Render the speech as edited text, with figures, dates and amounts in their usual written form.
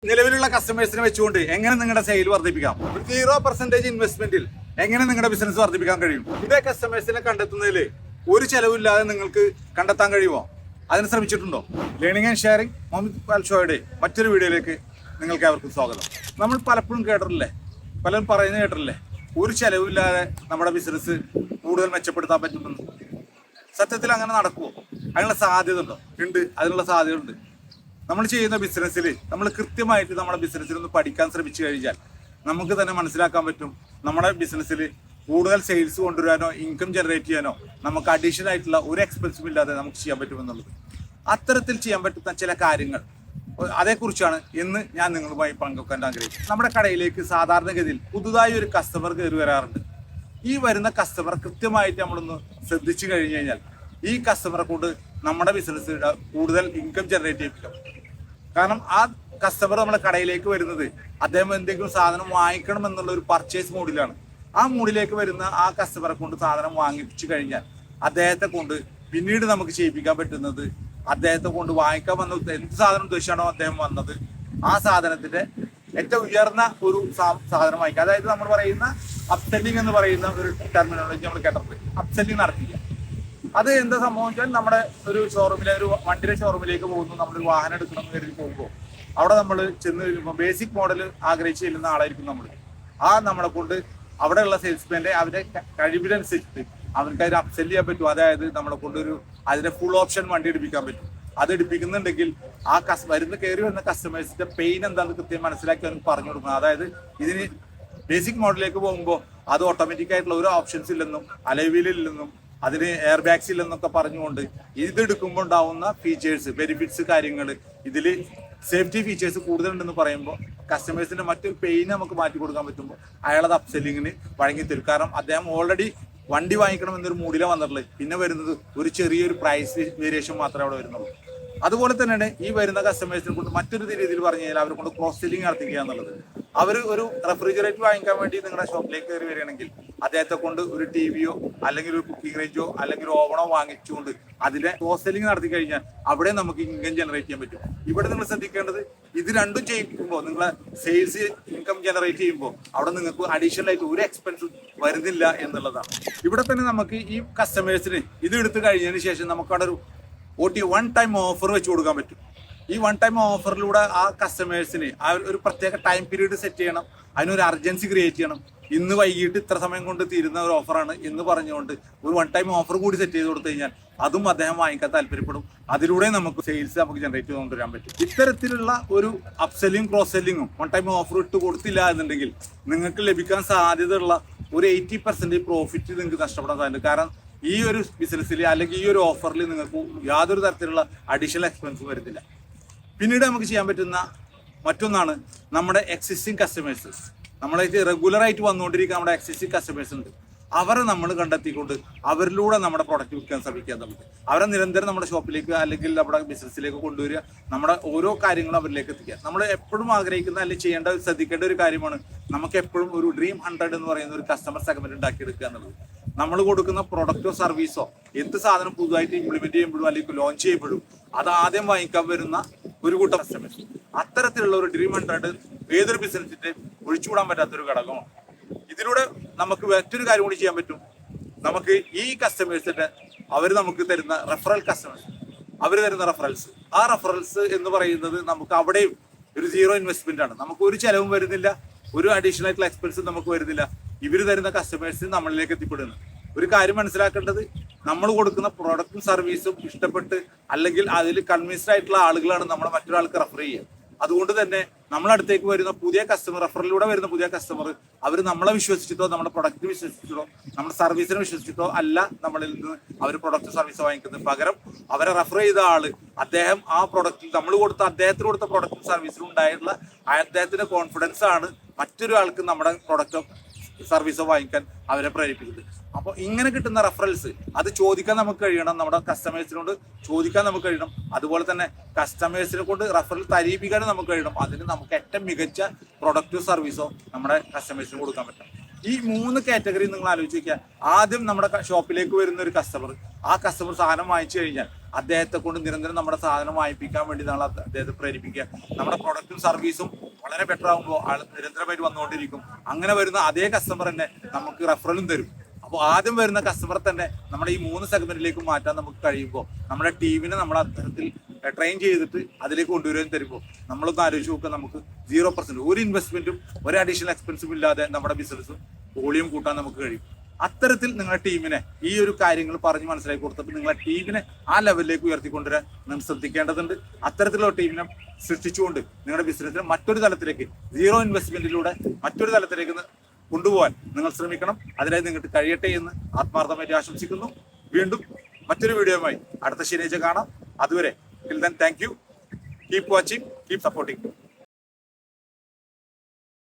നിലവിലുള്ള കസ്റ്റമേഴ്സിനെ വെച്ചുകൊണ്ട് എങ്ങനെ നിങ്ങളുടെ സെയിൽ വർദ്ധിപ്പിക്കാം? 0% ഇൻവെസ്റ്റ്മെന്റിൽ എങ്ങനെ നിങ്ങളുടെ ബിസിനസ് വർദ്ധിപ്പിക്കാൻ കഴിയും? ഇതേ കസ്റ്റമേഴ്സിനെ കണ്ടെത്തുന്നതിൽ ഒരു ചെലവില്ലാതെ നിങ്ങൾക്ക് കണ്ടെത്താൻ കഴിയുമോ? അതിന് ശ്രമിച്ചിട്ടുണ്ടോ? Learning and sharing Muhammad Iqbal ഷോയുടെ മറ്റൊരു വീഡിയോയിലേക്ക് നിങ്ങൾക്ക് അവർക്കും സ്വാഗതം. നമ്മൾ പലപ്പോഴും കേട്ടിട്ടില്ലേ, പലരും പറയുന്നത് കേട്ടിട്ടില്ലേ, ഒരു ചെലവില്ലാതെ നമ്മുടെ ബിസിനസ് കൂടുതൽ മെച്ചപ്പെടുത്താൻ പറ്റുമെന്ന്. സത്യത്തിൽ അങ്ങനെ നടക്കുമോ? അതിനുള്ള സാധ്യത ഉണ്ടോ? ഉണ്ട്, അതിനുള്ള സാധ്യത ഉണ്ട്. നമ്മൾ ചെയ്യുന്ന ബിസിനസ്സിൽ നമ്മൾ കൃത്യമായിട്ട് നമ്മുടെ ബിസിനസ്സിൽ ഒന്ന് പഠിക്കാൻ ശ്രമിച്ചു കഴിഞ്ഞാൽ നമുക്ക് തന്നെ മനസ്സിലാക്കാൻ പറ്റും നമ്മുടെ ബിസിനസ്സിൽ കൂടുതൽ സെയിൽസ് കൊണ്ടുവരാനോ ഇൻകം ജനറേറ്റ് ചെയ്യാനോ നമുക്ക് അഡീഷണൽ ആയിട്ടുള്ള ഒരു എക്സ്പെൻസും ഇല്ലാതെ നമുക്ക് ചെയ്യാൻ പറ്റുമെന്നുള്ളത്. അത്തരത്തിൽ ചെയ്യാൻ പറ്റുന്ന ചില കാര്യങ്ങൾ അതേക്കുറിച്ചാണ് ഇന്ന് ഞാൻ നിങ്ങളുമായി പങ്കുവെക്കാൻ ആഗ്രഹിക്കുന്നത്. നമ്മുടെ കടയിലേക്ക് സാധാരണഗതിയിൽ പുതുതായി ഒരു കസ്റ്റമർ കയറി വരാറുണ്ട്. ഈ വരുന്ന കസ്റ്റമർ കൃത്യമായിട്ട് നമ്മളൊന്ന് ശ്രദ്ധിച്ചു കഴിഞ്ഞു കഴിഞ്ഞാൽ ഈ കസ്റ്റമറെ കൊണ്ട് നമ്മുടെ ബിസിനസ് കൂടുതൽ ഇൻകം ജനറേറ്റ് ചെയ്യിപ്പിക്കാം. കാരണം ആ കസ്റ്റമർ നമ്മുടെ കടയിലേക്ക് വരുന്നത് അദ്ദേഹം എന്തെങ്കിലും സാധനം വാങ്ങിക്കണം എന്നുള്ള ഒരു പർച്ചേസ് മൂഡിലാണ്. ആ മൂഡിലേക്ക് വരുന്ന ആ കസ്റ്റമറെ കൊണ്ട് സാധനം വാങ്ങിച്ചു കഴിഞ്ഞാൽ അദ്ദേഹത്തെ കൊണ്ട് പിന്നീട് നമുക്ക് ചെയ്യിപ്പിക്കാൻ പറ്റുന്നത് അദ്ദേഹത്തെ കൊണ്ട് വാങ്ങിക്കാൻ വന്ന എന്ത് സാധനം ഉദ്ദേശിച്ചാണോ അദ്ദേഹം വന്നത് ആ സാധനത്തിന്റെ ഏറ്റവും ഉയർന്ന ഒരു സാധനം വാങ്ങിക്കുക. അതായത് നമ്മൾ പറയുന്ന അപ്സെല്ലിംഗ് എന്ന് പറയുന്ന ഒരു ടെർമിനോളജി നമ്മൾ കേട്ടിട്ടുണ്ട്. അപ്സെല്ലിംഗ് നടത്തിക്കുക. അത് എന്താ സംഭവം വെച്ചാൽ നമ്മുടെ ഒരു ഷോറൂമിലെ ഒരു വണ്ടിയുടെ ഷോറൂമിലേക്ക് പോകുന്നു, നമ്മളൊരു വാഹനം എടുക്കണമെന്ന് കരുതി പോകുമ്പോൾ അവിടെ നമ്മൾ ചെന്ന് കഴിയുമ്പോൾ ബേസിക് മോഡൽ ആഗ്രഹിച്ച് ചെല്ലുന്ന ആളായിരിക്കും നമ്മൾ. നമ്മളെ കൊണ്ട് അവിടെയുള്ള സെയിൽസ്മാന്റെ അവരുടെ കഴിവിനനുസരിച്ചിട്ട് അവർക്ക് അതിന് അപ്സെല് ചെയ്യാൻ പറ്റും. അതായത് നമ്മളെ കൊണ്ടൊരു അതിന്റെ ഫുൾ ഓപ്ഷൻ വണ്ടി എടുപ്പിക്കാൻ പറ്റും. അത് എടുപ്പിക്കുന്നുണ്ടെങ്കിൽ ആ കയറി വരുന്ന കസ്റ്റമേഴ്സിന്റെ പെയിൻ എന്താണെന്ന് കൃത്യം മനസ്സിലാക്കി അവർക്ക് പറഞ്ഞു കൊടുക്കണം. അതായത് ഇതിന് ബേസിക് മോഡലിലേക്ക് പോകുമ്പോൾ അത് ഓട്ടോമാറ്റിക് ആയിട്ടുള്ള ഒരു ഓപ്ഷൻസ് ഇല്ലെന്നും അലവിലില്ലെന്നും അതിന് എയർ ബാഗ്സ് ഇല്ലെന്നൊക്കെ പറഞ്ഞുകൊണ്ട് ഇതെടുക്കുമ്പോൾ ഉണ്ടാവുന്ന ഫീച്ചേഴ്സ് ബെനിഫിറ്റ്സ് കാര്യങ്ങൾ ഇതിൽ സേഫ്റ്റി ഫീച്ചേഴ്സ് കൂടുതലുണ്ടെന്ന് പറയുമ്പോൾ കസ്റ്റമേഴ്സിന്റെ മറ്റൊരു പെയിൻ നമുക്ക് മാറ്റി കൊടുക്കാൻ പറ്റുമ്പോൾ അയാളത് അപ്സെല്ലിങ്ങിന് വഴങ്ങിത്തരും. കാരണം അദ്ദേഹം ഓൾറെഡി വണ്ടി വാങ്ങിക്കണം എന്നൊരു മൂഡിലാണ് വന്നിട്ടുള്ളത്. പിന്നെ വരുന്നത് ഒരു ചെറിയൊരു പ്രൈസ് വേരിയേഷൻ മാത്രമേ അവിടെ വരുന്നുള്ളൂ. അതുപോലെ തന്നെയാണ് ഈ വരുന്ന കസ്റ്റമേഴ്സിനെ കൊണ്ട് മറ്റൊരു രീതിയിൽ പറഞ്ഞു കഴിഞ്ഞാൽ അവരെ കൊണ്ട് ക്രോസ് സെല്ലിംഗ് നടത്തിക്കുക എന്നുള്ളത്. അവർ ഒരു റെഫ്രിജറേറ്റർ വാങ്ങിക്കാൻ വേണ്ടി നിങ്ങളുടെ ഷോപ്പിലേക്ക് കയറി വരികയാണെങ്കിൽ അദ്ദേഹത്തെ കൊണ്ട് ഒരു ടിവിയോ അല്ലെങ്കിൽ ഒരു കുക്കിംഗ് റേഞ്ചോ അല്ലെങ്കിൽ ഒരു ഓവണോ വാങ്ങിച്ചുകൊണ്ട് അതിലെ ക്രോസ് സെല്ലിംഗ് നടത്തി കഴിഞ്ഞാൽ അവിടെ നമുക്ക് ഇൻകം ജനറേറ്റ് ചെയ്യാൻ പറ്റും. ഇവിടെ നിങ്ങൾ ശ്രദ്ധിക്കേണ്ടത് ഇത് രണ്ടും ചെയ്യിക്കുമ്പോൾ നിങ്ങളെ സെയിൽസ് ഇൻകം ജനറേറ്റ് ചെയ്യുമ്പോൾ അവിടെ നിങ്ങൾക്ക് അഡീഷണൽ ആയിട്ട് ഒരു എക്സ്പെൻസും വരുന്നില്ല എന്നുള്ളതാണ്. ഇവിടെ തന്നെ നമുക്ക് ഈ കസ്റ്റമേഴ്സിന് ഇത് എടുത്തു കഴിഞ്ഞതിന് ശേഷം നമുക്ക് അവിടെ ഒരു വൺ ടൈം ഓഫർ വെച്ച് കൊടുക്കാൻ പറ്റും. ഈ വൺ ടൈം ഓഫറിലൂടെ ആ കസ്റ്റമേഴ്സിന് ആ ഒരു പ്രത്യേക ടൈം പീരീഡ് സെറ്റ് ചെയ്യണം, അതിനൊരു അർജൻസി ക്രിയേറ്റ് ചെയ്യണം. ഇന്ന് വൈകിട്ട് ഇത്ര സമയം കൊണ്ട് തീരുന്ന ഒരു ഓഫറാണ് എന്ന് പറഞ്ഞുകൊണ്ട് ഒരു വൺ ടൈം ഓഫർ കൂടി സെറ്റ് ചെയ്ത് കൊടുത്തു കഴിഞ്ഞാൽ അതും അദ്ദേഹം വാങ്ങിക്കാൻ താല്പര്യപ്പെടും. അതിലൂടെ നമുക്ക് സെയിൽസ് നമുക്ക് ജനറേറ്റ് ചെയ്തുകൊണ്ടുവരാൻ പറ്റും. ഇത്തരത്തിലുള്ള ഒരു അപ്സെല്ലിംഗ് ക്രോസ് സെല്ലിങ്ങും വൺ ടൈം ഓഫർ ഇട്ട് കൊടുത്തില്ല എന്നുണ്ടെങ്കിൽ നിങ്ങൾക്ക് ലഭിക്കാൻ സാധ്യതയുള്ള ഒരു 80% പ്രോഫിറ്റ് നിങ്ങൾക്ക് നഷ്ടപ്പെടാൻ സാധ്യത. കാരണം ഈ ഒരു ബിസിനസ്സിൽ അല്ലെങ്കിൽ ഈ ഒരു ഓഫറിൽ നിങ്ങൾക്ക് യാതൊരു തരത്തിലുള്ള അഡീഷണൽ എക്സ്പെൻസ് വരുന്നില്ല. പിന്നീട് നമുക്ക് ചെയ്യാൻ പറ്റുന്ന മറ്റൊന്നാണ് നമ്മുടെ എക്സിസ്റ്റിംഗ് കസ്റ്റമേഴ്സ്. നമ്മളായിട്ട് റെഗുലറായിട്ട് വന്നുകൊണ്ടിരിക്കുന്ന നമ്മുടെ എക്സിസ്റ്റിംഗ് കസ്റ്റമേഴ്സ് ഉണ്ട്. അവരെ നമ്മൾ കണ്ടെത്തിക്കൊണ്ട് അവരിലൂടെ നമ്മുടെ പ്രൊഡക്റ്റ് വിൽക്കാൻ ശ്രമിക്കുക എന്നുള്ളത്. അവരെ നിരന്തരം നമ്മുടെ ഷോപ്പിലേക്ക് അല്ലെങ്കിൽ നമ്മുടെ ബിസിനസ്സിലേക്ക് കൊണ്ടുവരിക, നമ്മുടെ ഓരോ കാര്യങ്ങളും അവരിലേക്ക് എത്തിക്കുക. നമ്മൾ എപ്പോഴും ആഗ്രഹിക്കുന്ന അല്ലെങ്കിൽ ശ്രദ്ധിക്കേണ്ട ഒരു കാര്യമാണ് നമുക്ക് എപ്പോഴും ഒരു ഡ്രീം 100 എന്ന് പറയുന്ന ഒരു കസ്റ്റമർ സെഗ്മെന്റ് ഉണ്ടാക്കിയെടുക്കുക എന്നുള്ളത്. നമ്മൾ കൊടുക്കുന്ന പ്രൊഡക്റ്റോ സർവീസോ എന്ത് സാധനം പുതുതായിട്ട് ഇംപ്ലിമെന്റ് ചെയ്യുമ്പോഴും അല്ലെങ്കിൽ ലോഞ്ച് ചെയ്യുമ്പോഴും അത് ആദ്യം വാങ്ങിക്കാൻ വരുന്ന ഒരു കൂട്ടം കസ്റ്റമേഴ്സ്. അത്തരത്തിലുള്ള ഒരു ഡ്രീം 100 ഏതൊരു ബിസിനസിന്റെ ഒഴിച്ചുകൂടാൻ പറ്റാത്തൊരു ഘടകമാണ്. ഇതിലൂടെ നമുക്ക് മറ്റൊരു കാര്യം കൂടി ചെയ്യാൻ പറ്റും. നമുക്ക് ഈ കസ്റ്റമേഴ്സിന്റെ അവർ നമുക്ക് തരുന്ന റെഫറൽ കസ്റ്റമേഴ്സ്, അവർ തരുന്ന റെഫറൽസ്, ആ റെഫറൽസ് എന്ന് പറയുന്നത് നമുക്ക് അവിടെയും ഒരു 0 ഇൻവെസ്റ്റ്മെന്റ് ആണ്. നമുക്ക് ഒരു ചെലവും വരുന്നില്ല, ഒരു അഡീഷണൽ ആയിട്ടുള്ള എക്സ്പെൻസും നമുക്ക് വരുന്നില്ല. ഇവർ തരുന്ന കസ്റ്റമേഴ്സ് നമ്മളിലേക്ക് എത്തിപ്പെടുന്നു. ഒരു കാര്യം മനസ്സിലാക്കേണ്ടത്, നമ്മൾ കൊടുക്കുന്ന പ്രോഡക്റ്റും സർവീസും ഇഷ്ടപ്പെട്ട് അല്ലെങ്കിൽ അതിൽ കൺവിൻസ്ഡ് ആയിട്ടുള്ള ആളുകളാണ് നമ്മൾ മറ്റൊരാൾക്ക് റെഫർ ചെയ്യുക. അതുകൊണ്ട് തന്നെ നമ്മളടുത്തേക്ക് വരുന്ന പുതിയ കസ്റ്റമർ, റെഫറിലൂടെ വരുന്ന പുതിയ കസ്റ്റമർ, അവർ നമ്മളെ വിശ്വസിച്ചിട്ടോ നമ്മുടെ പ്രൊഡക്റ്റ് വിശ്വസിച്ചിട്ടോ നമ്മുടെ സർവീസിനെ വിശ്വസിച്ചിട്ടോ അല്ല നമ്മളിൽ നിന്ന് അവർ പ്രൊഡക്റ്റ് സർവീസ് വാങ്ങിക്കുന്നത്. പകരം അവരെ റെഫർ ചെയ്ത ആള് അദ്ദേഹം ആ പ്രൊഡക്റ്റിൽ നമ്മൾ കൊടുത്ത അദ്ദേഹത്തിന് കൊടുത്ത പ്രൊഡക്റ്റും സർവീസിലും ഉണ്ടായിട്ടുള്ള അദ്ദേഹത്തിന്റെ കോൺഫിഡൻസ് ആണ് മറ്റൊരു ആൾക്ക് നമ്മുടെ പ്രൊഡക്റ്റോ സർവീസോ വാങ്ങിക്കാൻ അവരെ പ്രേരിപ്പിക്കുന്നത്. അപ്പോൾ ഇങ്ങനെ കിട്ടുന്ന റെഫറൻസ് അത് ചോദിക്കാൻ നമുക്ക് കഴിയണം, നമ്മുടെ കസ്റ്റമേഴ്സിനോട് ചോദിക്കാൻ നമുക്ക് കഴിയണം. അതുപോലെ തന്നെ കസ്റ്റമേഴ്സിനെ കൊണ്ട് റെഫറൽ തരീപിക്കാനും നമുക്ക് കഴിയണം. അതിന് നമുക്ക് ഏറ്റവും മികച്ച പ്രൊഡക്റ്റോ സർവീസോ നമ്മുടെ കസ്റ്റമേഴ്സിന് കൊടുക്കാൻ പറ്റും. ഈ 3 കാറ്റഗറി നിങ്ങൾ ആലോചിച്ച് നോക്കിയാൽ, ആദ്യം നമ്മുടെ ഷോപ്പിലേക്ക് വരുന്ന ഒരു കസ്റ്റമർ, ആ കസ്റ്റമർ സാധനം വാങ്ങിച്ചു കഴിഞ്ഞാൽ അദ്ദേഹത്തെ കൊണ്ട് നിരന്തരം നമ്മുടെ സാധനം വാങ്ങിപ്പിക്കാൻ വേണ്ടി നമ്മൾ അദ്ദേഹത്തെ പ്രേരിപ്പിക്കുക. നമ്മുടെ പ്രൊഡക്റ്റും സർവീസും വളരെ ബെറ്റർ ആകുമ്പോൾ ആൾ നിരന്തരമായിട്ട് വന്നുകൊണ്ടിരിക്കും. അങ്ങനെ വരുന്ന അതേ കസ്റ്റമർ തന്നെ നമുക്ക് റെഫറലും തരും. അപ്പോൾ ആദ്യം വരുന്ന കസ്റ്റമർ തന്നെ നമ്മുടെ ഈ 3 സെഗ്മെന്റിലേക്ക് മാറ്റാൻ നമുക്ക് കഴിയുമ്പോൾ നമ്മുടെ ടീമിനെ നമ്മൾ അത്തരത്തിൽ ട്രെയിൻ ചെയ്തിട്ട് അതിലേക്ക് കൊണ്ടുവരാൻ തരുമ്പോൾ നമ്മളൊന്ന് ആലോചിച്ച് നോക്കുക, നമുക്ക് 0% ഒരു ഇൻവെസ്റ്റ്മെന്റും ഒരു അഡീഷണൽ എക്സ്പെൻസും ഇല്ലാതെ നമ്മുടെ ബിസിനസ്സും വോളിയം കൂട്ടാൻ നമുക്ക് കഴിയും. അത്തരത്തിൽ നിങ്ങളുടെ ടീമിനെ ഈ ഒരു കാര്യങ്ങൾ പറഞ്ഞ് മനസ്സിലാക്കി കൊടുത്തപ്പോൾ നിങ്ങളെ ടീമിനെ ആ ലെവലിലേക്ക് ഉയർത്തിക്കൊണ്ടുവരാൻ നിങ്ങൾ ശ്രദ്ധിക്കേണ്ടതുണ്ട്. അത്തരത്തിലുള്ള ടീമിനെ സൃഷ്ടിച്ചുകൊണ്ട് നിങ്ങളുടെ ബിസിനസ്സിനെ മറ്റൊരു തലത്തിലേക്ക് 0 ഇൻവെസ്റ്റ്മെന്റിലൂടെ മറ്റൊരു തലത്തിലേക്ക് കൊണ്ടുപോകാൻ നിങ്ങൾ ശ്രമിക്കണം. അതിനായി നിങ്ങൾക്ക് കഴിയട്ടെ എന്ന് ആത്മാർത്ഥമായിട്ട് ആശംസിക്കുന്നു. വീണ്ടും മറ്റൊരു വീഡിയോയുമായി അടുത്ത ശനിയാഴ്ച കാണാം. അതുവരെ till then, thank you. Keep watching, keep supporting.